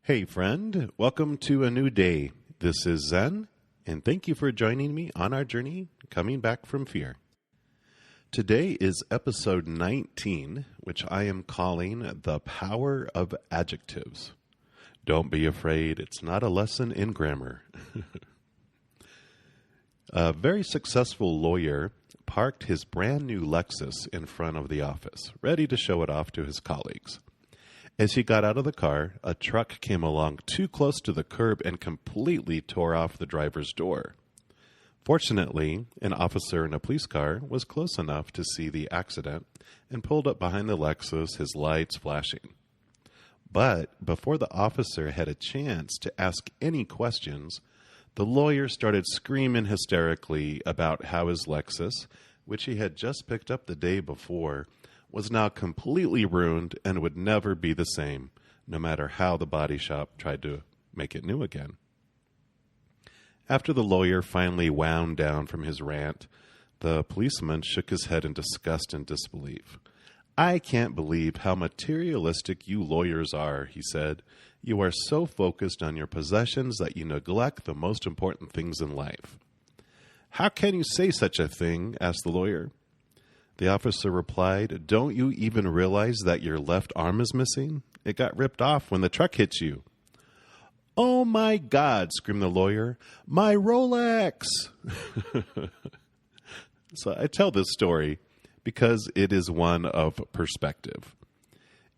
Hey friend, welcome to a new day. This is Zen, and thank you for joining me on our journey coming back from fear. Today is episode 19, which I am calling The Power of Adjectives. Don't be afraid, it's not a lesson in grammar. A very successful lawyer parked his brand new Lexus in front of the office, ready to show it off to his colleagues. As he got out of the car, a truck came along too close to the curb and completely tore off the driver's door. Fortunately, an officer in a police car was close enough to see the accident and pulled up behind the Lexus, his lights flashing. But before the officer had a chance to ask any questions, the lawyer started screaming hysterically about how his Lexus, which he had just picked up the day before, was now completely ruined and would never be the same, no matter how the body shop tried to make it new again. After the lawyer finally wound down from his rant, the policeman shook his head in disgust and disbelief. "I can't believe how materialistic you lawyers are," he said. "You are so focused on your possessions that you neglect the most important things in life." "How can you say such a thing?" asked the lawyer. The officer replied, "Don't you even realize that your left arm is missing? It got ripped off when the truck hit you." "Oh my God," screamed the lawyer, "my Rolex!" So I tell this story because it is one of perspective.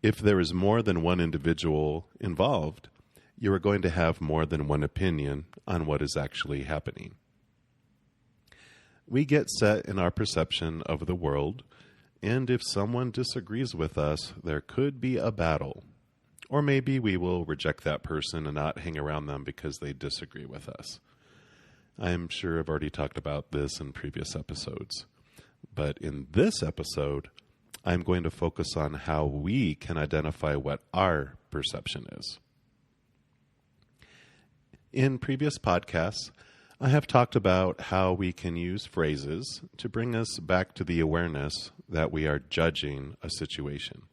If there is more than one individual involved, you are going to have more than one opinion on what is actually happening. We get set in our perception of the world, and if someone disagrees with us, there could be a battle. Or maybe we will reject that person and not hang around them because they disagree with us. I'm sure I've already talked about this in previous episodes. But in this episode, I'm going to focus on how we can identify what our perception is. In previous podcasts, I have talked about how we can use phrases to bring us back to the awareness that we are judging a situation.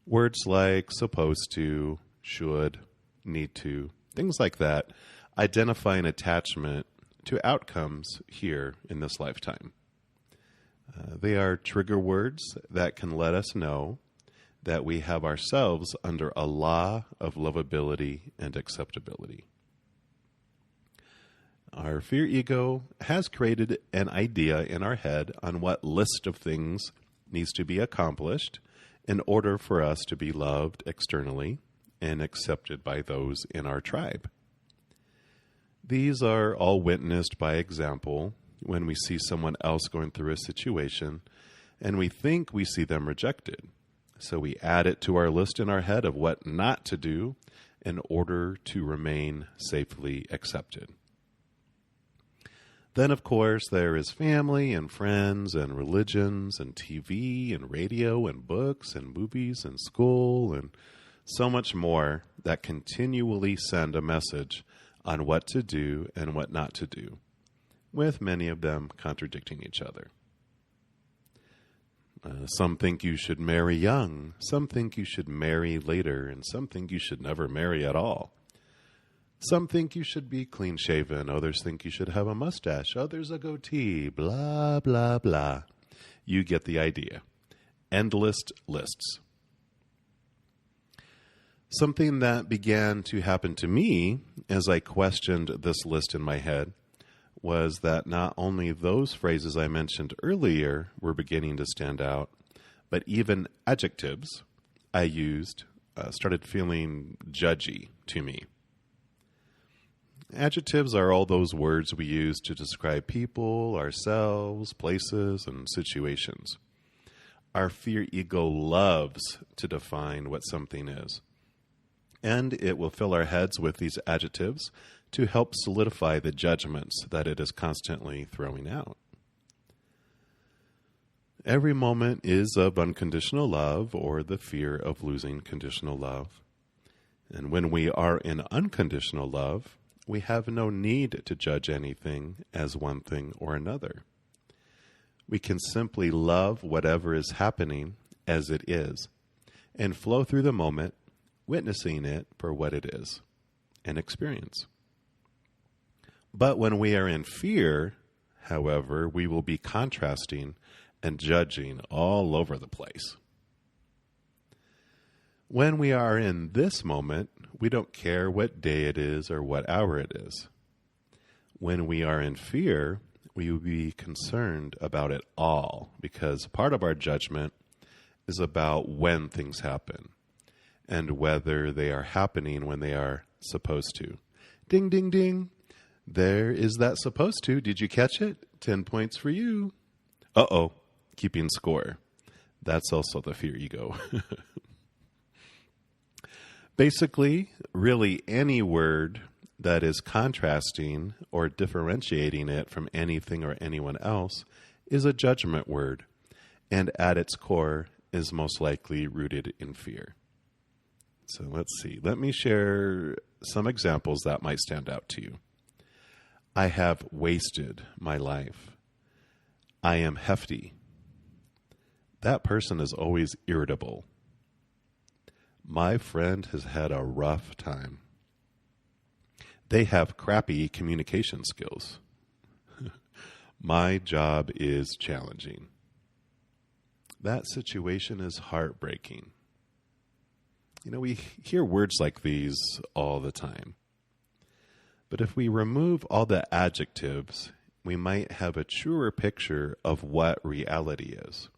Words like supposed to, should, need to, things like that identify an attachment to outcomes here in this lifetime. They are trigger words that can let us know that we have ourselves under a law of lovability and acceptability. Our fear ego has created an idea in our head on what list of things needs to be accomplished in order for us to be loved externally and accepted by those in our tribe. These are all witnessed by example when we see someone else going through a situation and we think we see them rejected. So we add it to our list in our head of what not to do in order to remain safely accepted. Then, of course, there is family and friends and religions and TV and radio and books and movies and school and so much more that continually send a message on what to do and what not to do, with many of them contradicting each other. Some think you should marry young, some think you should marry later, and some think you should never marry at all. Some think you should be clean-shaven, others think you should have a mustache, others a goatee, blah, blah, blah. You get the idea. Endless lists. Something that began to happen to me as I questioned this list in my head was that not only those phrases I mentioned earlier were beginning to stand out, but even adjectives I used started feeling judgy to me. Adjectives are all those words we use to describe people, ourselves, places, and situations. Our fear ego loves to define what something is, and it will fill our heads with these adjectives to help solidify the judgments that it is constantly throwing out. Every moment is of unconditional love or the fear of losing conditional love. And when we are in unconditional love, we have no need to judge anything as one thing or another. We can simply love whatever is happening as it is and flow through the moment witnessing it for what it is, an experience. But when we are in fear, however, we will be contrasting and judging all over the place. When we are in this moment, we don't care what day it is or what hour it is. When we are in fear, we will be concerned about it all, because part of our judgment is about when things happen and whether they are happening when they are supposed to. Ding, ding, ding. There is that supposed to. Did you catch it? 10 points for you. Uh-oh, keeping score. That's also the fear ego. Basically, really any word that is contrasting or differentiating it from anything or anyone else is a judgment word, and at its core is most likely rooted in fear. So let's see. Let me share some examples that might stand out to you. I have wasted my life. I am hefty. That person is always irritable. My friend has had a rough time. They have crappy communication skills. My job is challenging. That situation is heartbreaking. You know, we hear words like these all the time. But if we remove all the adjectives, we might have a truer picture of what reality is.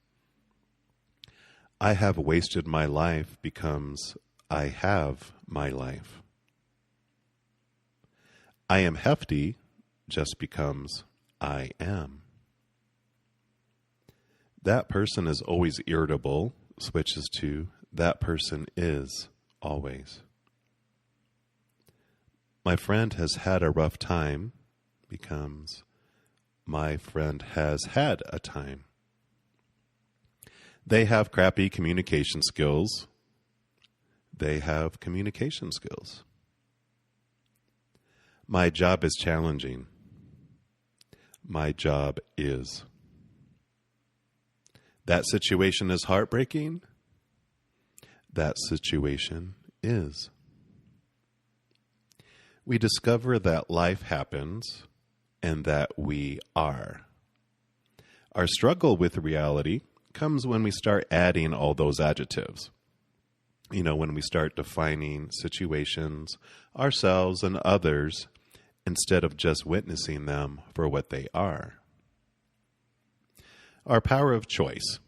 I have wasted my life becomes I have my life. I am hefty just becomes I am. That person is always irritable switches to that person is always. My friend has had a rough time becomes my friend has had a time. They have crappy communication skills. They have communication skills. My job is challenging. My job is. That situation is heartbreaking. That situation is. We discover that life happens and that we are. Our struggle with reality comes when we start adding all those adjectives. You know, when we start defining situations, ourselves, and others instead of just witnessing them for what they are. Our power of choice.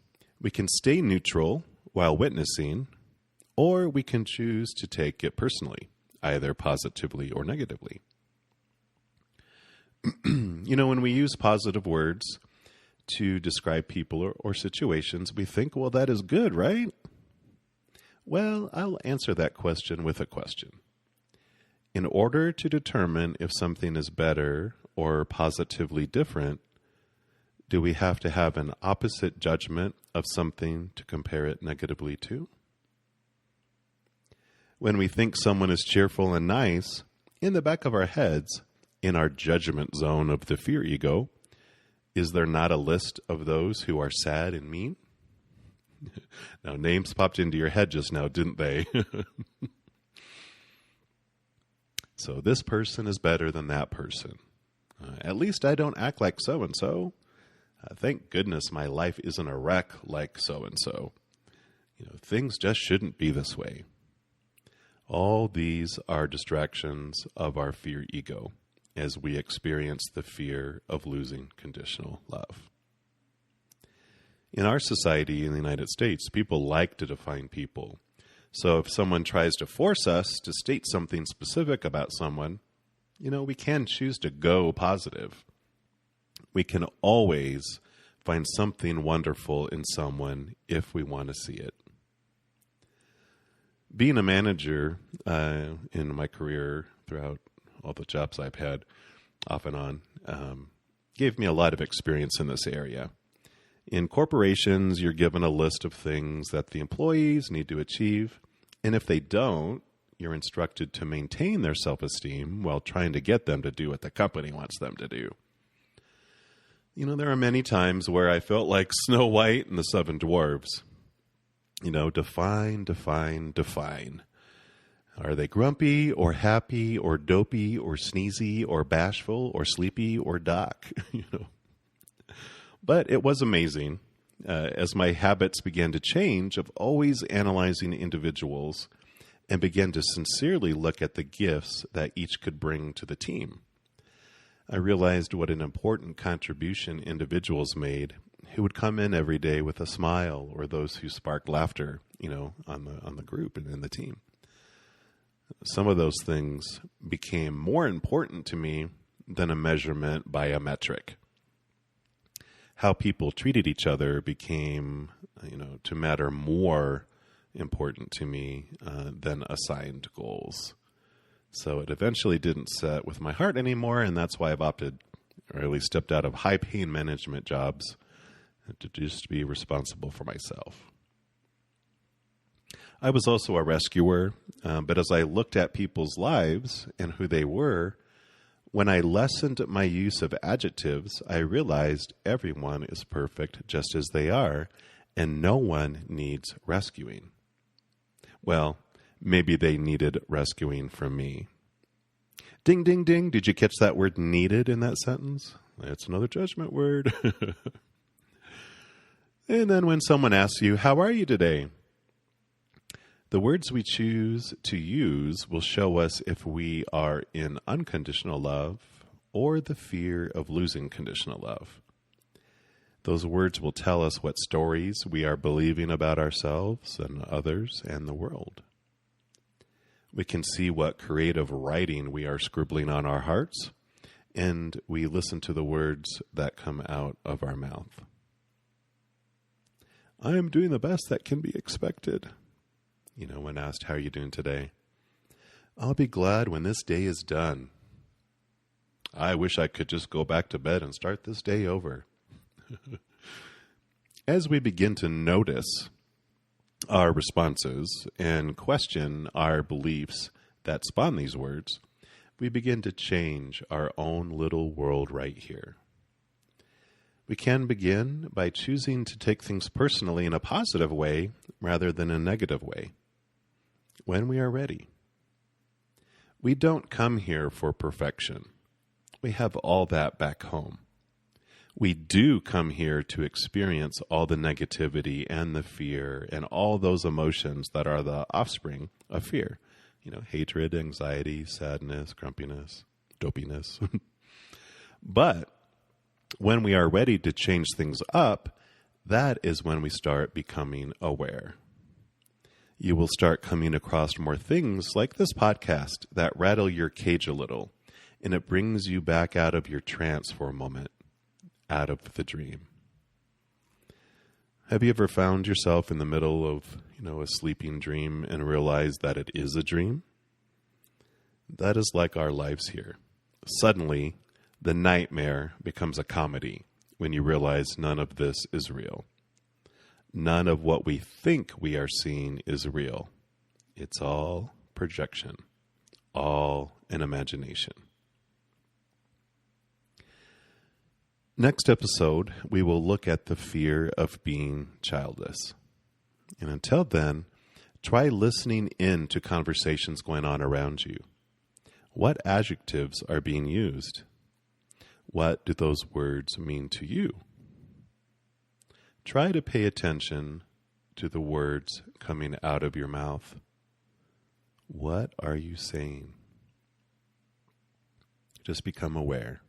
We can stay neutral while witnessing, or we can choose to take it personally, either positively or negatively. You know, when we use positive words to describe people or situations, we think, well, that is good, right? Well, I'll answer that question with a question. In order to determine if something is better or positively different, do we have to have an opposite judgment of something to compare it negatively to? When we think someone is cheerful and nice, in the back of our heads, in our judgment zone of the fear ego, is there not a list of those who are sad and mean? Now, names popped into your head just now, didn't they? So this person is better than that person. At least I don't act like so-and-so. Thank goodness my life isn't a wreck like so-and-so. You know, things just shouldn't be this way. All these are distractions of our fear ego as we experience the fear of losing conditional love. In our society in the United States, people like to define people. So if someone tries to force us to state something specific about someone, you know, we can choose to go positive. We can always find something wonderful in someone if we want to see it. Being a manager in my career throughout all the jobs I've had off and on gave me a lot of experience in this area. In corporations, you're given a list of things that the employees need to achieve, and if they don't, you're instructed to maintain their self-esteem while trying to get them to do what the company wants them to do. You know, there are many times where I felt like Snow White and the Seven Dwarfs. You know, define, define, define. Are they grumpy or happy or dopey or sneezy or bashful or sleepy or doc? But it was amazing as my habits began to change of always analyzing individuals and began to sincerely look at the gifts that each could bring to the team. I realized what an important contribution individuals made who would come in every day with a smile, or those who sparked laughter, on the group and in the team. Some of those things became more important to me than a measurement by a metric. How people treated each other became, to matter more important to me than assigned goals. So it eventually didn't set with my heart anymore, and that's why I've opted, or at least stepped out of high pain management jobs to just be responsible for myself. I was also a rescuer, but as I looked at people's lives and who they were, when I lessened my use of adjectives, I realized everyone is perfect just as they are, and no one needs rescuing. Well, maybe they needed rescuing from me. Ding, ding, ding. Did you catch that word needed in that sentence? That's another judgment word. And then when someone asks you, how are you today? The words we choose to use will show us if we are in unconditional love or the fear of losing conditional love. Those words will tell us what stories we are believing about ourselves and others and the world. We can see what creative writing we are scribbling on our hearts, and we listen to the words that come out of our mouth. I am doing the best that can be expected. When asked, how are you doing today? I'll be glad when this day is done. I wish I could just go back to bed and start this day over. As we begin to notice our responses and question our beliefs that spawn these words, we begin to change our own little world right here. We can begin by choosing to take things personally in a positive way rather than a negative way, when we are ready. We don't come here for perfection. We have all that back home. We do come here to experience all the negativity and the fear and all those emotions that are the offspring of fear. Hatred, anxiety, sadness, grumpiness, dopiness. But when we are ready to change things up, that is when we start becoming aware. You will start coming across more things like this podcast that rattle your cage a little, and it brings you back out of your trance for a moment, out of the dream. Have you ever found yourself in the middle of, a sleeping dream and realized that it is a dream? That is like our lives here. Suddenly, the nightmare becomes a comedy when you realize none of this is real. None of what we think we are seeing is real. It's all projection, all an imagination. Next episode, we will look at the fear of being childless. And until then, try listening in to conversations going on around you. What adjectives are being used? What do those words mean to you? Try to pay attention to the words coming out of your mouth. What are you saying? Just become aware.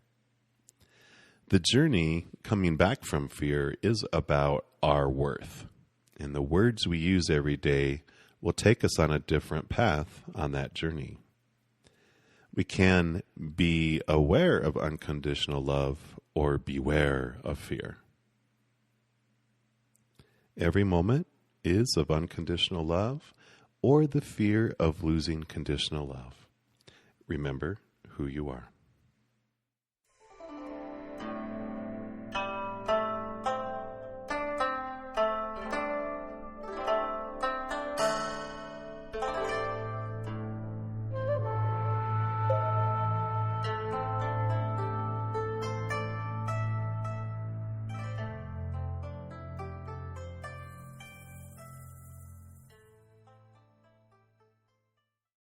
The journey coming back from fear is about our worth. And the words we use every day will take us on a different path on that journey. We can be aware of unconditional love or beware of fear. Every moment is of unconditional love or the fear of losing conditional love. Remember who you are.